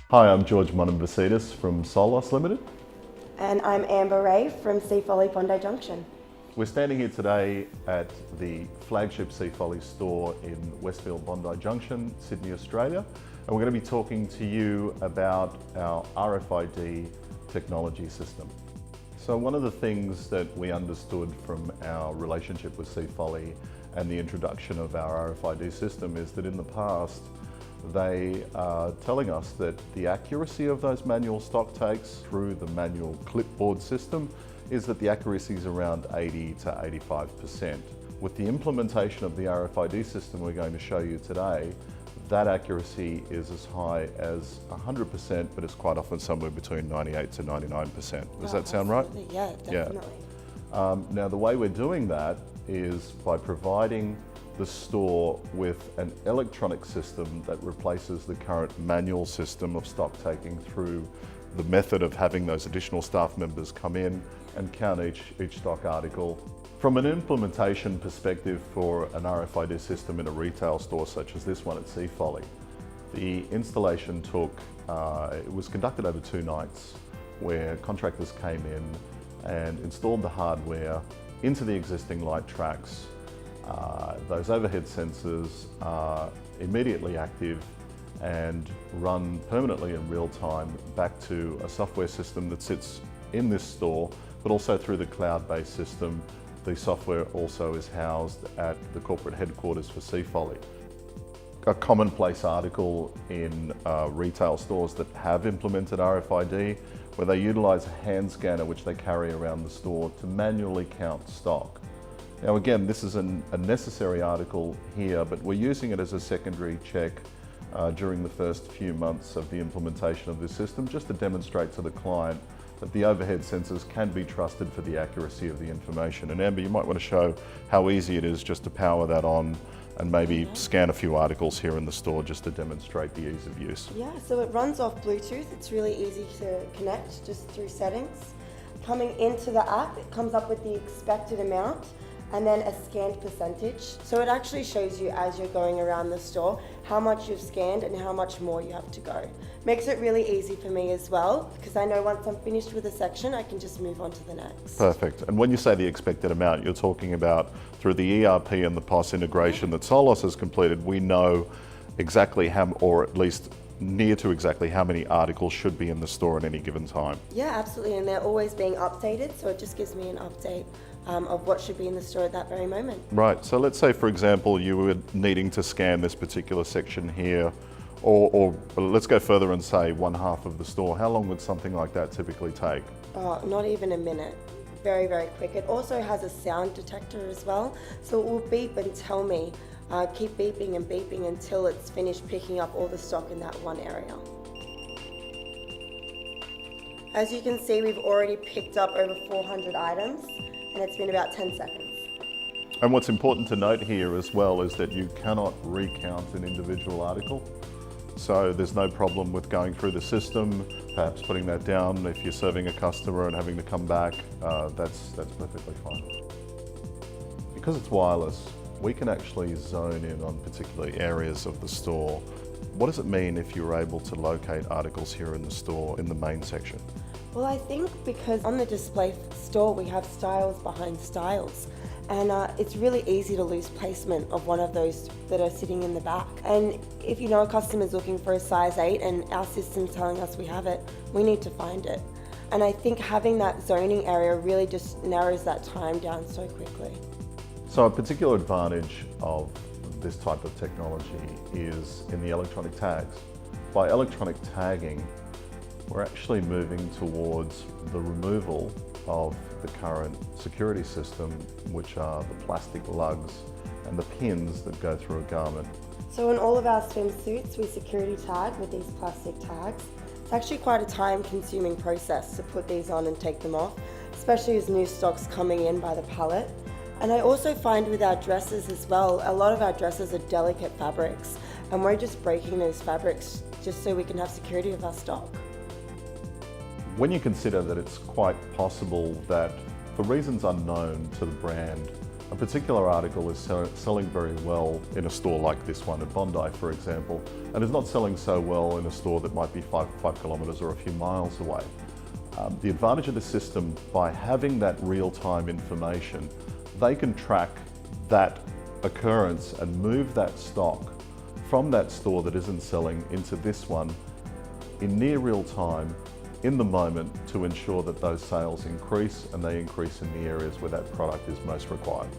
Hi, I'm George Monenvasitis from Solos Limited. And I'm Amber Ray from Sea Folly Bondi Junction. We're standing here today at the flagship Sea Folly store in Westfield Bondi Junction, Sydney, Australia. And we're going to be talking to you about our RFID technology system. So one of the things that we understood from our relationship with Sea Folly and the introduction of our RFID system is that in the past, they are telling us that the accuracy of those manual stock takes through the manual clipboard system is that the accuracy is around 80 to 85%. With the implementation of the RFID system we're going to show you today, that accuracy is as high as 100%, but it's quite often somewhere between 98 to 99%. Does that sound right? Yeah, definitely. Yeah. Now the way we're doing that is by providing the store with an electronic system that replaces the current manual system of stock taking through the method of having those additional staff members come in and count each stock article. From an implementation perspective for an RFID system in a retail store such as this one at Sea Folly, the installation it was conducted over 2 nights where contractors came in and installed the hardware into the existing light tracks. Those overhead sensors are immediately active and run permanently in real time back to a software system that sits in this store, but also through the cloud-based system. The software also is housed at the corporate headquarters for Sea Folly. A commonplace article in retail stores that have implemented RFID, where they utilise a hand scanner which they carry around the store to manually count stock. Now again, this is a necessary article here, but we're using it as a secondary check during the first few months of the implementation of this system, just to demonstrate to the client that the overhead sensors can be trusted for the accuracy of the information. And Amber, you might want to show how easy it is just to power that on and maybe scan a few articles here in the store just to demonstrate the ease of use. Yeah, so it runs off Bluetooth. It's really easy to connect just through settings. Coming into the app, it comes up with the expected amount and then a scanned percentage. So it actually shows you as you're going around the store how much you've scanned and how much more you have to go. Makes it really easy for me as well, because I know once I'm finished with a section, I can just move on to the next. Perfect. And when you say the expected amount, you're talking about through the ERP and the POS integration that Solos has completed, we know exactly how, or at least near to exactly how many articles should be in the store at any given time. Yeah, absolutely, and they're always being updated, so it just gives me an update of what should be in the store at that very moment. Right, so let's say for example you were needing to scan this particular section here, or let's go further and say 1/2 of the store. How long would something like that typically take? Not even a minute. Very, very quick. It also has a sound detector as well, so it will beep and tell me, keep beeping and beeping until it's finished picking up all the stock in that one area. As you can see, we've already picked up over 400 items, and it's been about 10 seconds. And what's important to note here as well is that you cannot recount an individual article. So there's no problem with going through the system, perhaps putting that down if you're serving a customer and having to come back, that's perfectly fine. Because it's wireless, we can actually zone in on particular areas of the store. What does it mean if you're able to locate articles here in the store in the main section? Well, I think because on the display store we have styles behind styles, and it's really easy to lose placement of one of those that are sitting in the back. And if you know a customer's looking for a size 8 and our system's telling us we have it, we need to find it. And I think having that zoning area really just narrows that time down so quickly. So a particular advantage of this type of technology is in the electronic tags. By electronic tagging, we're actually moving towards the removal of the current security system, which are the plastic lugs and the pins that go through a garment. So in all of our swimsuits, we security tag with these plastic tags. It's actually quite a time-consuming process to put these on and take them off, especially as new stock's coming in by the pallet. And I also find with our dresses as well, a lot of our dresses are delicate fabrics, and we're just breaking those fabrics just so we can have security of our stock. When you consider that it's quite possible that, for reasons unknown to the brand, a particular article is selling very well in a store like this one at Bondi, for example, and is not selling so well in a store that might be five kilometres or a few miles away. The advantage of the system, by having that real-time information, they can track that occurrence and move that stock from that store that isn't selling into this one in near real time, in the moment, to ensure that those sales increase, and they increase in the areas where that product is most required.